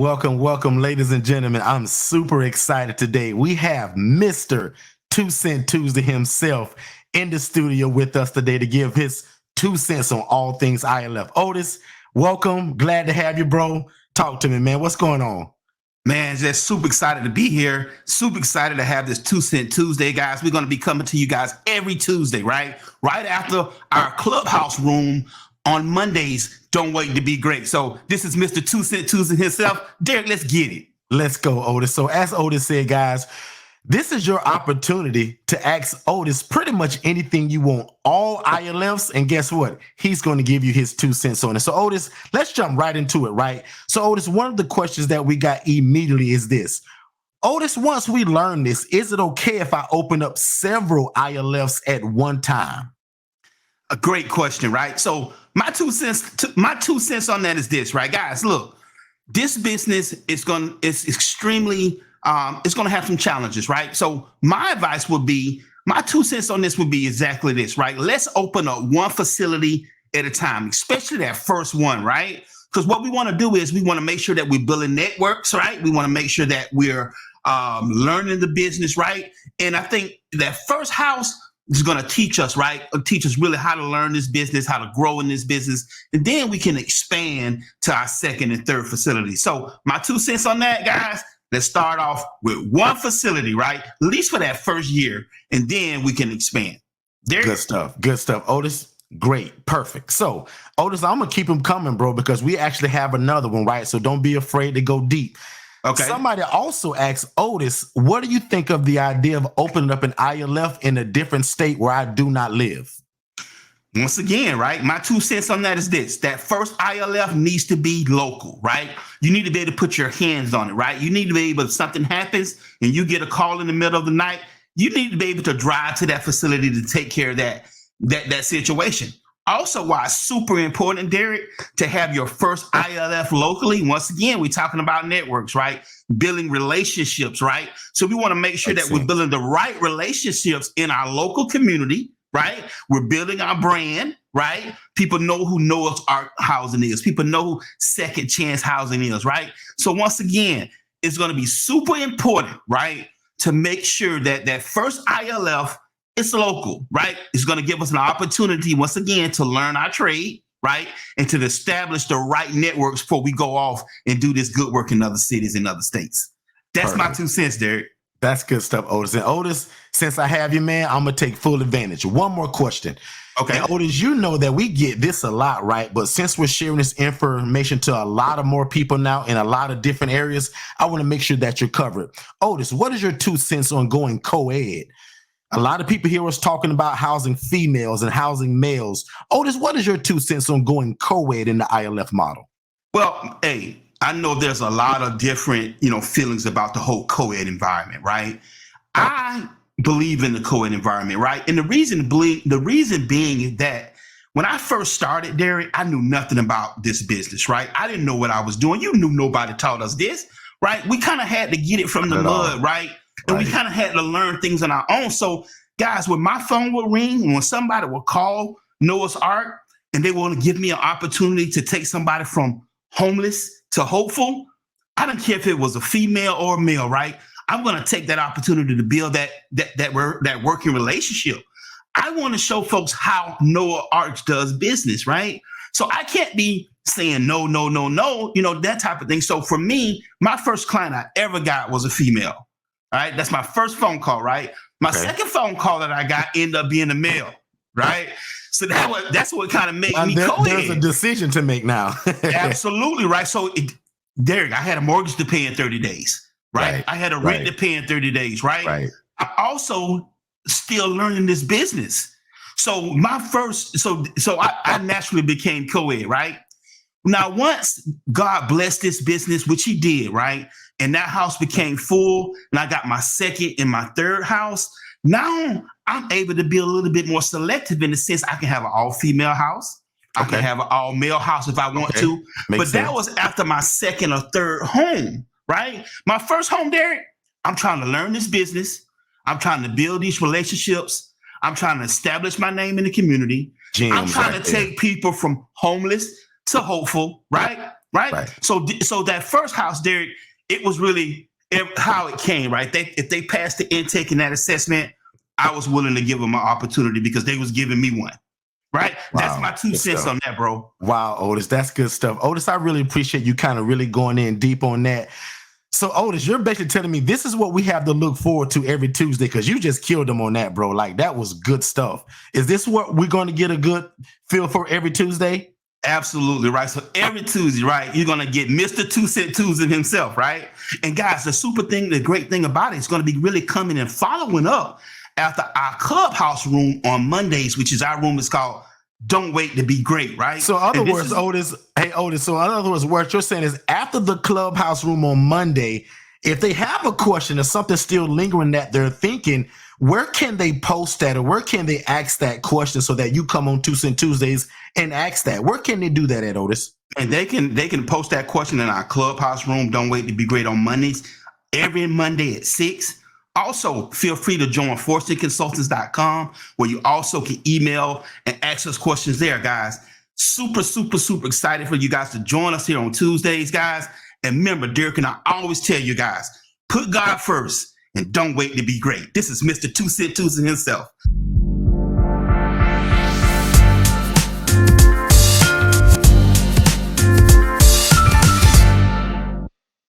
Welcome, ladies and gentlemen. I'm super excited today. We have Mr. 2 Cent Tuesday himself in the studio with us today to give his 2 cents on all things ILF. Otis, welcome. Glad to have you, bro. Talk to me, man. What's going on? Man, just super excited to be here. Super excited to have this 2 Cent Tuesday, guys. We're going to be coming to you guys every Tuesday, right? Right after our Clubhouse room on Mondays. Don't wait to be great. So this is Mr. 2 Cent Tuesday himself. Derek, let's get it. Let's go, Otis. So as Otis said, guys, this is your opportunity to ask Otis pretty much anything you want, all ILFs, and guess what? He's going to give you his 2 cents on it. So Otis, let's jump right into it, right? So Otis, one of the questions that we got immediately is this. Otis, once we learn this, is it okay if I open up several ILFs at one time? A great question, right? So my 2 cents on that is this, right? Guys, look, this business is extremely it's going to have some challenges, right? So my advice would be, my 2 cents on this would be exactly this, right? Let's open up one facility at a time, especially that first one, right? Because what we want to do is we want to make sure that we're building networks, right? We want to make sure that we're learning the business, right? And I think that first house is going to teach us, right? Teach us really how to learn this business, how to grow in this business. And then we can expand to our second and third facility. So my 2 cents on that, guys, let's start off with one facility, right? At least for that first year, and then we can expand. Good stuff. Otis, great, perfect. So, Otis, I'm going to keep them coming, bro, because we actually have another one, right? So don't be afraid to go deep. Okay. Somebody also asked Otis, what do you think of the idea of opening up an ILF in a different state where I do not live? Once again, right, my 2 cents on that is this. That first ILF needs to be local, right? You need to be able to put your hands on it, right? You need to be able, if something happens and you get a call in the middle of the night, you need to be able to drive to that facility to take care of that situation. Also, why it's super important, Derek, to have your first ILF locally. Once again, we're talking about networks, right? Building relationships, right? So we want to make sure that we're building the right relationships in our local community, right? We're building our brand, right? People know who Noah's Ark housing is. People know who Second Chance housing is, right? So once again, it's going to be super important, right? To make sure that that first ILF is local, right? It's going to give us an opportunity, once again, to learn our trade, right? And to establish the right networks before we go off and do this good work in other cities and other states. That's my 2 cents, Derek. That's good stuff, Otis. And Otis, since I have you, man, I'm going to take full advantage. One more question. Okay. And Otis, you know that we get this a lot, right? But since we're sharing this information to a lot of more people now in a lot of different areas, I want to make sure that you're covered. Otis, what is your 2 cents on going co-ed? A lot of people hear us talking about housing females and housing males. Otis, what is your 2 cents on going co-ed in the ILF model? Well, hey, I know there's a lot of different, feelings about the whole co-ed environment, right? I believe in the co-ed environment, right? And the reason being is that when I first started, Derek, I knew nothing about this business, right? I didn't know what I was doing. You knew nobody taught us this, right? We kind of had to get it from the mud, right? And we kind of had to learn things on our own. So, guys, when my phone would ring, and when somebody would call Noah's Ark, and they want to give me an opportunity to take somebody from homeless to hopeful, I don't care if it was a female or a male, right? I'm going to take that opportunity to build that working relationship. I want to show folks how Noah Ark does business, right? So I can't be saying no, that type of thing. So for me, my first client I ever got was a female. All right, that's my first phone call, right? My second phone call that I got ended up being a male, right? So that's what kind of made me co-ed. There's a decision to make now. Absolutely, right? So, Derek, I had a mortgage to pay in 30 days, right? I had a rent to pay in 30 days, right? I also still learning this business. So I naturally became co-ed, right? Now, once God blessed this business, which he did, right? And that house became full, and I got my second and my third house. Now I'm able to be a little bit more selective in the sense I can have an all-female house. I can have an all-male house if I want to. That was after my second or third home, right? My first home, Derek, I'm trying to learn this business. I'm trying to build these relationships. I'm trying to establish my name in the community. I'm trying to take people from homeless to hopeful, right? right? So that first house, Derek, it was really how it came, right? If they passed the intake and that assessment, I was willing to give them an opportunity because they was giving me one. Right? Wow. That's my 2 cents on that, bro. Wow, Otis, that's good stuff. Otis, I really appreciate you kind of really going in deep on that. So, Otis, you're basically telling me this is what we have to look forward to every Tuesday because you just killed them on that, bro. Like, that was good stuff. Is this what we're going to get a good feel for every Tuesday? Absolutely, right? So every Tuesday, right, you're going to get Mr. 2 Cent Tuesday himself, right? And guys, the great thing about it is going to be really coming and following up after our Clubhouse room on Mondays, which is our room is called Don't Wait to Be Great, right? So in other words, Otis, so in other words, what you're saying is after the Clubhouse room on Monday, if they have a question or something still lingering that they're thinking, where can they post that or where can they ask that question so that you come on 2 Cent Tuesdays and ask that? Where can they do that at, Otis? And they can post that question in our Clubhouse room, Don't Wait to Be Great, on Mondays, every Monday at 6. Also, feel free to join FortuneConsultants.com, where you also can email and ask us questions there, guys. Super, super, super excited for you guys to join us here on Tuesdays, guys. And remember, Derek and I always tell you guys, put God first and don't wait to be great. This is Mr. 2 Cent Tuesday himself.